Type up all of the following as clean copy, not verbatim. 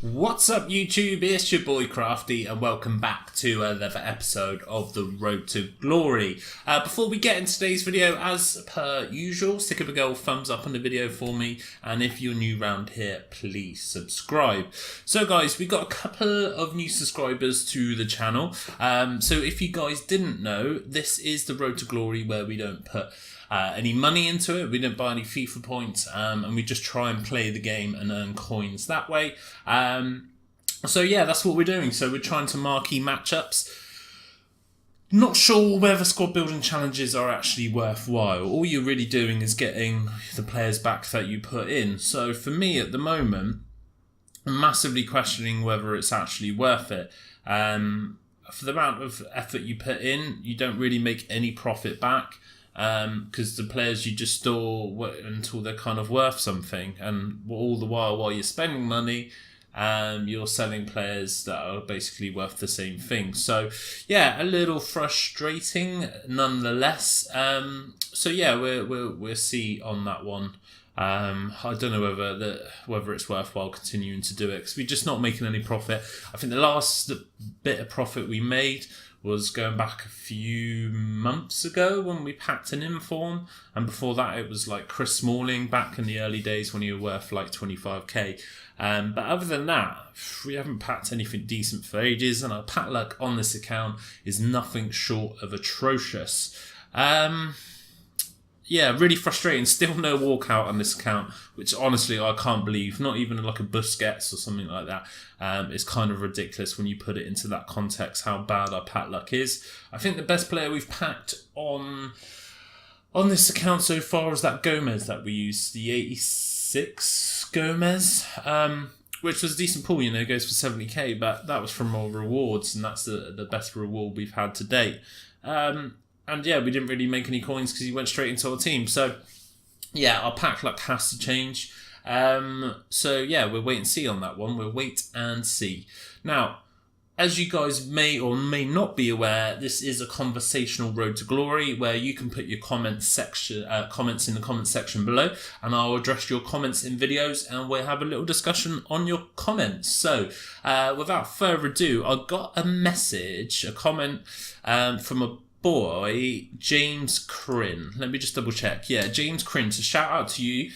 What's up, YouTube? It's your boy Crafty, and welcome back to another episode of the Road to Glory. Before we get into today's video, as per usual, stick up a gold thumbs up on the video for me, and if you're new around here, please subscribe. So guys, we got a couple of new subscribers to the channel. So if you guys didn't know, this is the Road to Glory where we don't put any money into it. We don't buy any FIFA points, and we just try and play the game and earn coins that way. So yeah, that's what we're doing. So we're trying to marquee matchups. Not sure whether squad building challenges are actually worthwhile. All you're really doing is getting the players back that you put in. So for me at the moment, I'm massively questioning whether it's actually worth it. For the amount of effort you put in, you don't really make any profit back. Because the players you just store until they're kind of worth something, and all the while you're spending money, you're selling players that are basically worth the same thing. So yeah, a little frustrating nonetheless. So yeah, we'll see on that one. I don't know whether it's worthwhile continuing to do it because we're just not making any profit. I think the last bit of profit we made was going back a few months ago when we packed an inform, and before that it was like Chris Smalling back in the early days when he was worth like 25k. But other than that, we haven't packed anything decent for ages, and our pack luck on this account is nothing short of atrocious. Yeah, really frustrating. Still no walkout on this account, which honestly I can't believe. Not even like a Busquets or something like that. It's kind of ridiculous when you put it into that context how bad our pack luck is. I think the best player we've packed on this account so far is that Gomez that we used, the 86 Gomez, which was a decent pool. You know, goes for 70k, but that was from our rewards, and that's the best reward we've had to date. And yeah, we didn't really make any coins because he went straight into our team. So yeah, our pack luck has to change. So yeah, we'll wait and see on that one. We'll wait and see. Now, as you guys may or may not be aware, this is a conversational Road to Glory where you can put your comments in the comment section below, and I'll address your comments in videos, and we'll have a little discussion on your comments. So without further ado, I got a comment from a boy, James Crin. Let me just double check. Yeah, James Crin. So shout out to you.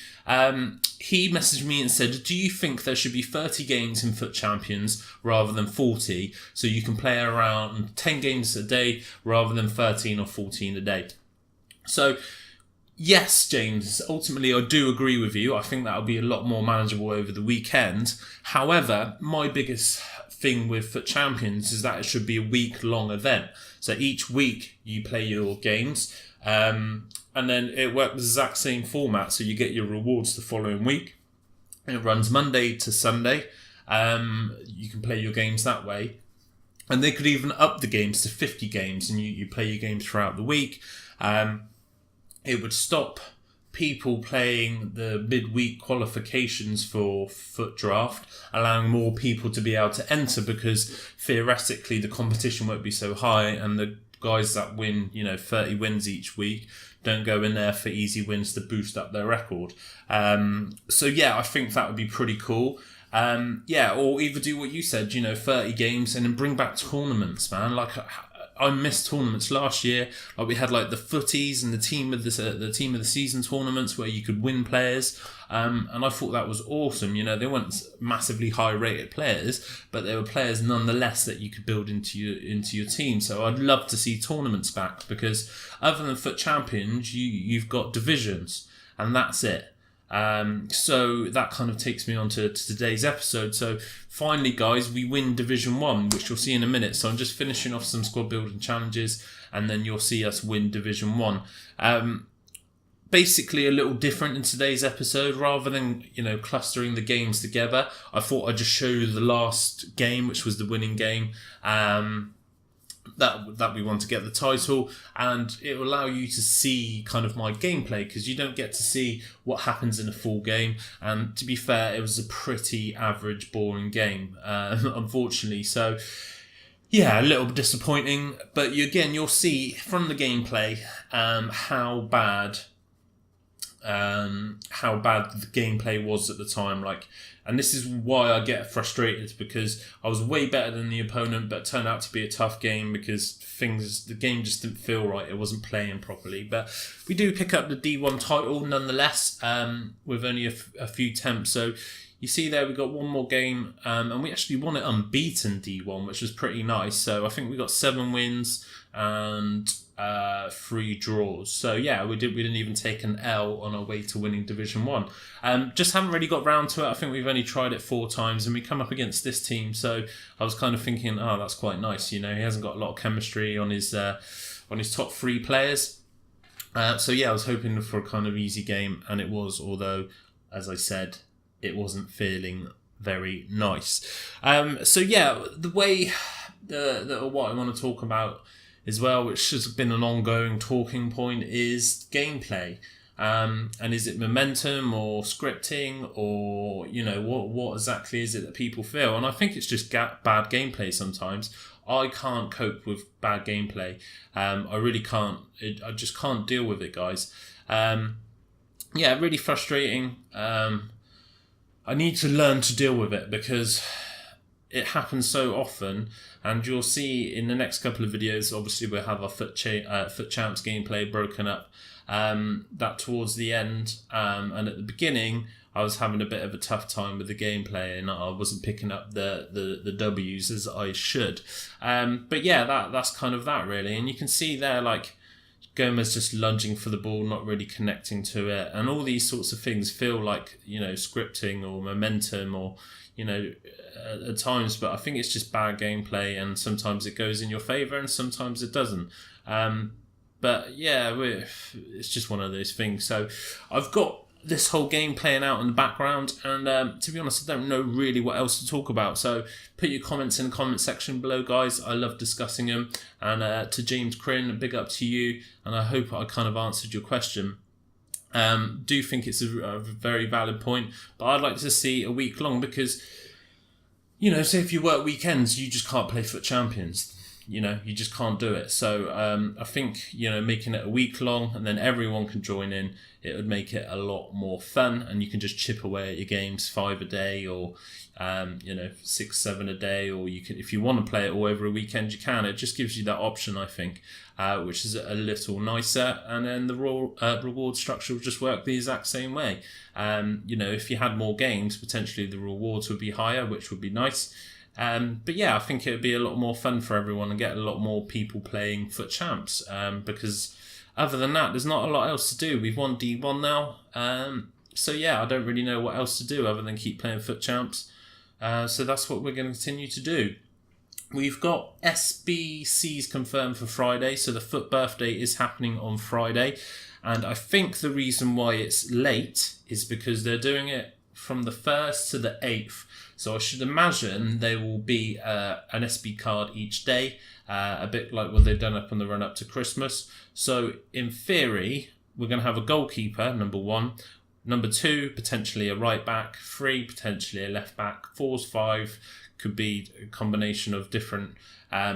He messaged me and said, do you think there should be 30 games in FUT Champions rather than 40, so you can play around 10 games a day rather than 13 or 14 a day? So yes, James, ultimately I do agree with you. I think that'll be a lot more manageable over the weekend. However, my biggest thing with FUT Champions is that it should be a week-long event. So each week you play your games, and then it works the exact same format. So you get your rewards the following week. It runs Monday to Sunday. You can play your games that way. And they could even up the games to 50 games, and you play your games throughout the week. It would stop people playing the midweek qualifications for FUT Draft, allowing more people to be able to enter, because theoretically the competition won't be so high, and the guys that win 30 wins each week don't go in there for easy wins to boost up their record. So yeah, I think that would be pretty cool. Yeah, or either do what you said, 30 games and then bring back tournaments, man. Like, I missed tournaments last year. Like, we had like the footies and the team of the season tournaments where you could win players, and I thought that was awesome. They weren't massively high rated players, but they were players nonetheless that you could build into your team. So I'd love to see tournaments back, because other than FUT Champions, you've got divisions, and that's it. So that kind of takes me on to today's episode. So finally, guys, we win Division 1, which you'll see in a minute. So I'm just finishing off some squad building challenges, and then you'll see us win Division 1. Basically a little different in today's episode. Rather than, clustering the games together, I thought I'd just show you the last game, which was the winning game. That we want to get the title, and it will allow you to see kind of my gameplay, because you don't get to see what happens in a full game. And to be fair, it was a pretty average, boring game, unfortunately. So yeah, a little bit disappointing, but you'll see from the gameplay how bad how bad the gameplay was at the time. And this is why I get frustrated, because I was way better than the opponent, but it turned out to be a tough game because the game just didn't feel right. It wasn't playing properly. But we do pick up the D1 title nonetheless, with only a few attempts. So you see there, we got one more game, and we actually won it unbeaten D1, which was pretty nice. So I think we got 7 wins and 3 draws. So yeah, we didn't even take an L on our way to winning Division 1. Just haven't really got round to it. I think we've only tried it 4 times, and we come up against this team. So I was kind of thinking, oh, that's quite nice. He hasn't got a lot of chemistry on his top 3 players. So yeah, I was hoping for a kind of easy game, and it was. Although, as I said, it wasn't feeling very nice. So yeah, the way what I want to talk about as well, which has been an ongoing talking point, is gameplay. And is it momentum or scripting, or what exactly is it that people feel? And I think it's just bad gameplay sometimes. I can't cope with bad gameplay. I really can't. I just can't deal with it, guys. Really frustrating. I need to learn to deal with it because it happens so often, and you'll see in the next couple of videos, obviously we'll have our FUT Champs gameplay broken up, that towards the end, and at the beginning I was having a bit of a tough time with the gameplay, and I wasn't picking up the W's as I should. But yeah, that's kind of that really, and you can see there, Gomez just lunging for the ball, not really connecting to it, and all these sorts of things feel like scripting or momentum, or at times, but I think it's just bad gameplay, and sometimes it goes in your favour and sometimes it doesn't. But yeah, it's just one of those things. So I've got this whole game playing out in the background, and to be honest, I don't know really what else to talk about. So put your comments in the comment section below, guys. I love discussing them. And to James Crin, big up to you, and I hope I kind of answered your question. Do think it's a very valid point, but I'd like to see a week long, because say if you work weekends, you just can't play FUT Champions. You just can't do it. So I think making it a week long, and then everyone can join in, it would make it a lot more fun, and you can just chip away at your games 5 a day, or 6, 7 a day, or you can, if you want to play it all over a weekend, you can. It just gives you that option, I think, which is a little nicer, and then the reward structure will just work the exact same way. If you had more games, potentially the rewards would be higher, which would be nice. But yeah, I think it would be a lot more fun for everyone and get a lot more people playing FUT Champs, because other than that, there's not a lot else to do. We've won D1 now, so yeah, I don't really know what else to do other than keep playing FUT Champs. So that's what we're going to continue to do. We've got SBCs confirmed for Friday, so the FUT birthday is happening on Friday, and I think the reason why it's late is because they're doing it from the 1st to the 8th. So I should imagine there will be an SB card each day, a bit like what they've done up on the run up to Christmas. So in theory, we're going to have a goalkeeper, number 1. Number 2, potentially a right back. 3, potentially a left back. 4's 5 could be a combination of different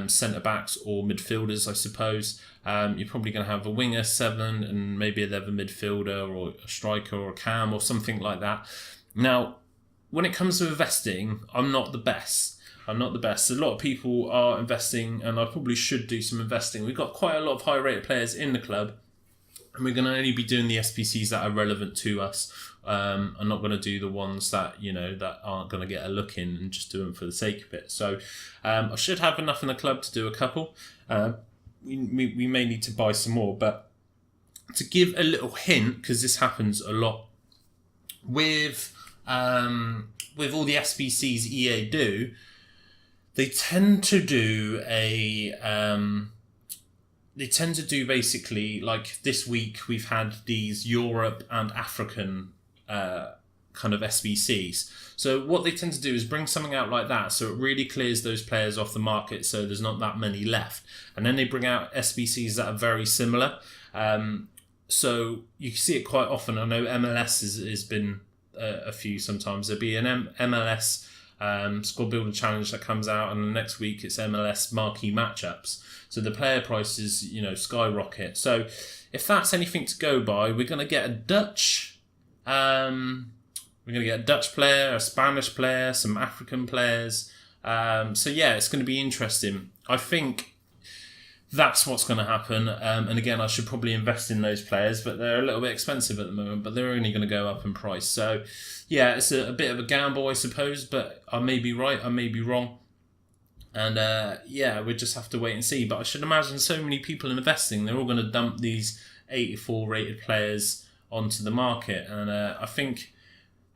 centre backs or midfielders, I suppose. You're probably going to have a winger, 7, and maybe another midfielder or a striker or a cam or something like that. Now, when it comes to investing, I'm not the best. A lot of people are investing, and I probably should do some investing. We've got quite a lot of high-rated players in the club, and we're going to only be doing the SPCs that are relevant to us. I'm not going to do the ones that that aren't going to get a look in, and just do them for the sake of it. So I should have enough in the club to do a couple. We may need to buy some more, but to give a little hint, because this happens a lot with all the SBCs EA do, they tend to do basically, like this week we've had these Europe and African kind of SBCs. So what they tend to do is bring something out like that, so it really clears those players off the market, so there's not that many left. And then they bring out SBCs that are very similar. So you see it quite often. I know MLS has been a few sometimes. There'll be an MLS Squad Builder Challenge that comes out, and the next week it's MLS marquee matchups. So the player prices, skyrocket. So if that's anything to go by, we're going to get a Dutch player, a Spanish player, some African players. So yeah, it's going to be interesting. I think that's what's going to happen. And again, I should probably invest in those players, but they're a little bit expensive at the moment, but they're only going to go up in price. So yeah, it's a bit of a gamble, I suppose, but I may be right, I may be wrong. And yeah, we just have to wait and see. But I should imagine so many people investing, they're all going to dump these 84 rated players onto the market. And I think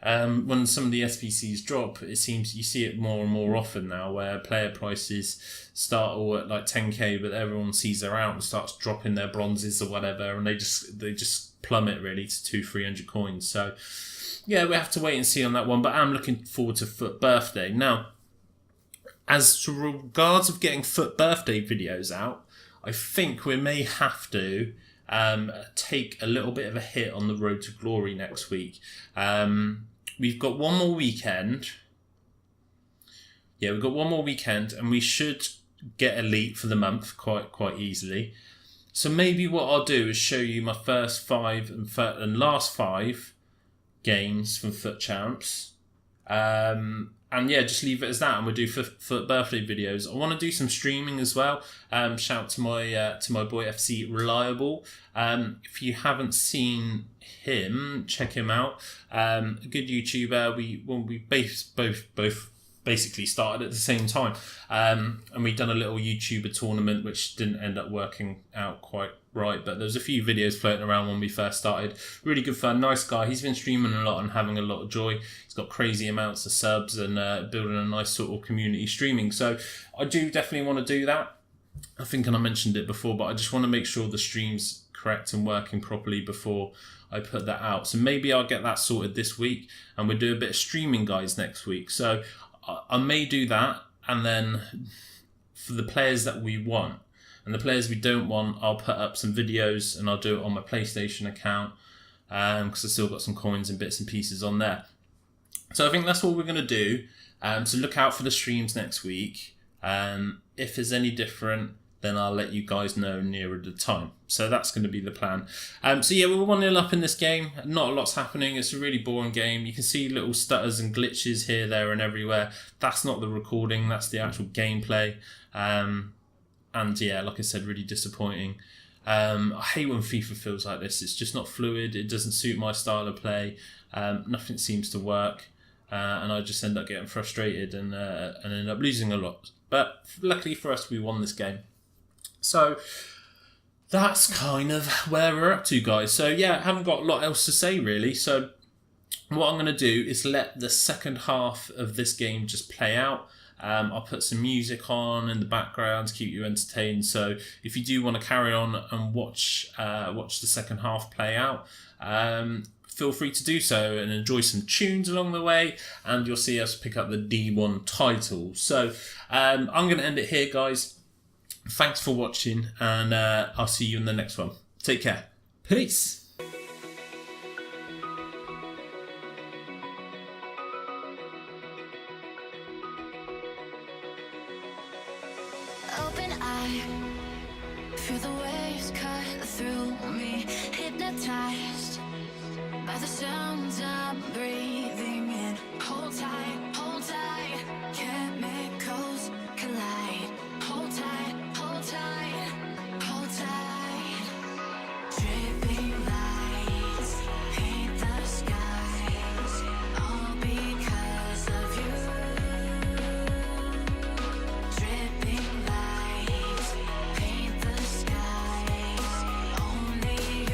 when some of the SBCs drop, it seems you see it more and more often now, where player prices start all at like 10k, but everyone sees they're out and starts dropping their bronzes or whatever, and they just plummet really to 200-300 coins. So yeah, we have to wait and see on that one. But I'm looking forward to Foot Birthday. Now, as to regards of getting Foot Birthday videos out, I think we may have to take a little bit of a hit on the road to glory next week. We've got one more weekend. Yeah, we've got one more weekend, and we should get elite for the month quite easily. So maybe what I'll do is show you my first 5 and last 5 games from Foot Champs. And yeah, just leave it as that, and we'll do Foot Birthday videos. I want to do some streaming as well. Shout out to my boy FC Reliable. If you haven't seen him, check him out. A good YouTuber. We both basically started at the same time, and we've done a little YouTuber tournament which didn't end up working out quite right, but there's a few videos floating around when we first started. Really good fun, nice guy. He's been streaming a lot and having a lot of joy. He's got crazy amounts of subs and building a nice sort of community streaming. So I do definitely want to do that. I think I mentioned it before, but I just want to make sure the stream's correct and working properly before I put that out. So maybe I'll get that sorted this week, and we'll do a bit of streaming, guys, next week. So I may do that, and then for the players that we want and the players we don't want, I'll put up some videos, and I'll do it on my PlayStation account, because I've still got some coins and bits and pieces on there. So I think that's what we're going to do. So look out for the streams next week. If there's any different, then I'll let you guys know nearer the time. So that's going to be the plan. So yeah, we're 1-0 up in this game. Not a lot's happening. It's a really boring game. You can see little stutters and glitches here, there and everywhere. That's not the recording. That's the actual gameplay. And yeah, like I said, really disappointing. I hate when FIFA feels like this. It's just not fluid. It doesn't suit my style of play. Nothing seems to work. And I just end up getting frustrated and end up losing a lot. But luckily for us, we won this game. So that's kind of where we're up to, guys. So yeah, I haven't got a lot else to say really. So what I'm going to do is let the second half of this game just play out. I'll put some music on in the background to keep you entertained. So if you do want to carry on and watch the second half play out, feel free to do so and enjoy some tunes along the way, and you'll see us pick up the D1 title. So I'm going to end it here, guys. Thanks for watching, and I'll see you in the next one. Take care. Peace. Open eye, feel the waves cut through me, hypnotized by the sounds I'm breathing in. Hold tight, chemicals collide. Hold tight, hold tight, hold tight. Dripping lights paint the skies, all because of you. Dripping lights paint the skies, only you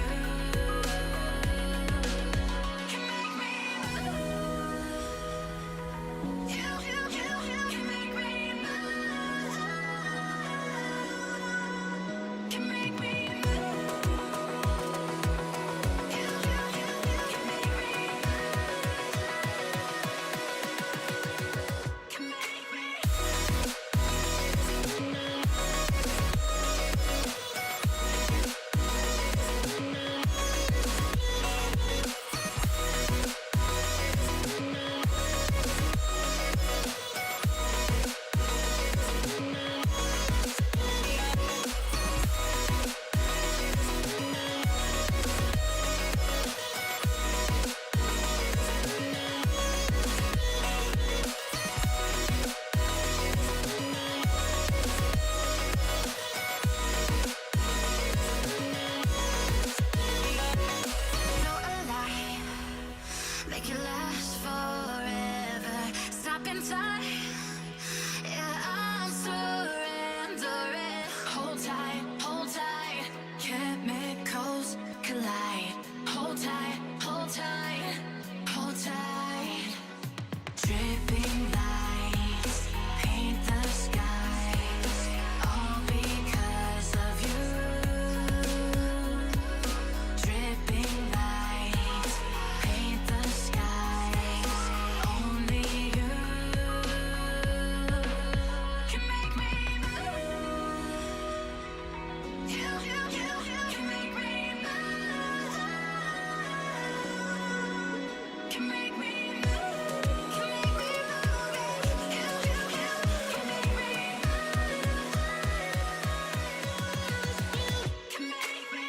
can make me can make me move, can make me move, yeah. You can make me move, can make me.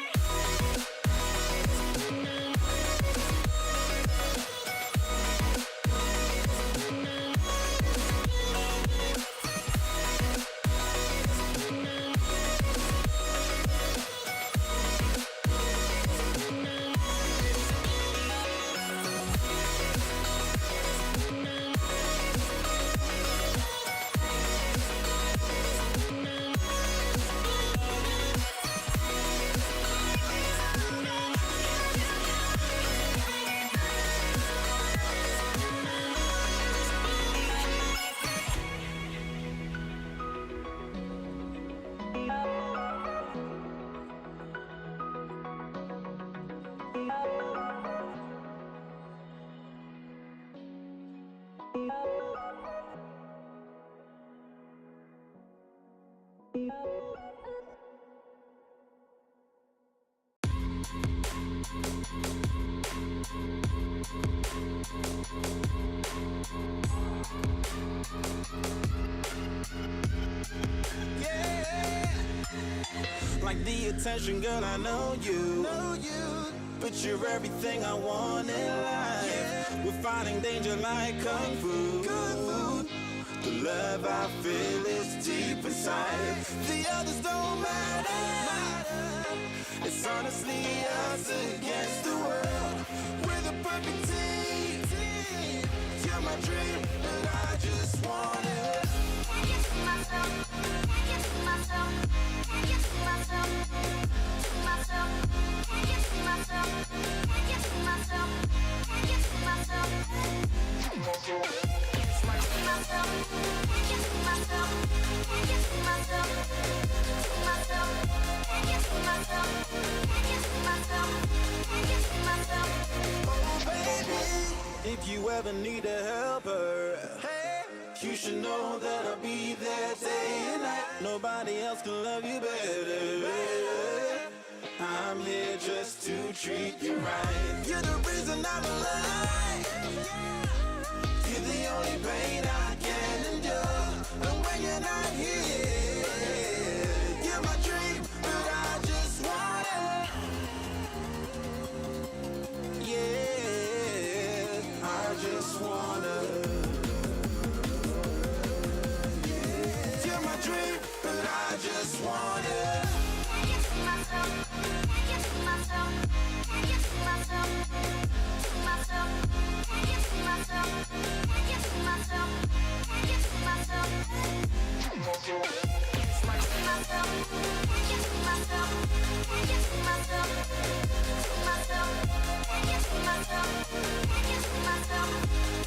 Like the attention, girl, I know you. But you're everything I want in life. We're fighting danger like kung fu. The love I feel is deep inside. The others don't matter. It's honestly us against the world. We're the perfect team. You're my dream, and I just want it. Can't get to myself, can't get to myself, can't get to myself, to myself, can't get to myself, can't get to myself, can't get to myself, to myself, can't get to myself, can't get to myself, to myself, can't get to myself, can't get to myself, can't get to myself. Oh baby, if you ever need a helper, you should know that I'll be there day and night. Nobody else can love you better. I'm here just to treat you right. You're the reason I'm alive. You're the only pain I can endure. And when you're not here, you're my dream, but I just want it. Yeah, I just wanna. I just want it. Can't get to myself, can't get to myself, can't get to myself, to myself, can't get to myself, can't get to myself, can't get to myself, to myself, can't get to myself, can't get to myself, to myself, can't get to myself, can't get to myself,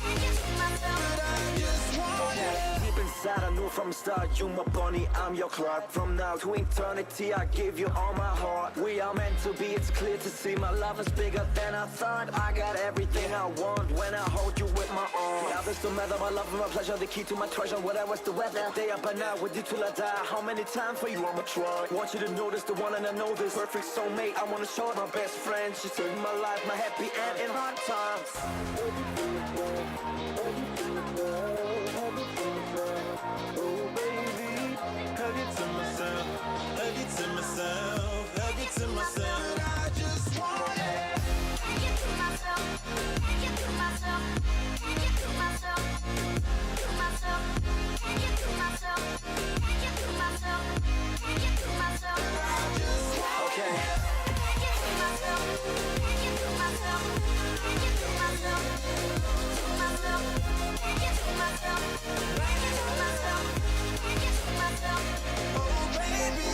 can't get to myself. But I just want it. Deep inside I knew from the start, you my bunny, I'm your Clark. From now to eternity I give you all my heart. We are meant to be, it's clear to see. My love is bigger than I thought. I got everything I want when I hold you with my arms. The others don't matter, my love and my pleasure, the key to my treasure. Whatever's the weather, day up and night with you till I die. How many times for you I'ma try? Want you to notice the one and I know this. Perfect soulmate, I wanna show it my best friend. She saved my life, my happy end in hard times. Oh baby, hug it to myself, hug it to myself, hug it to myself. I just want it. Can't get to myself, can't get to myself, can't get to myself, to myself, can't get to myself, can't get to myself, can't get to myself. I just want Okay. it. Can't get to myself, can't get to myself, can't get to myself, to myself, can't get to myself, can't get to myself, can't get to myself. Oh baby.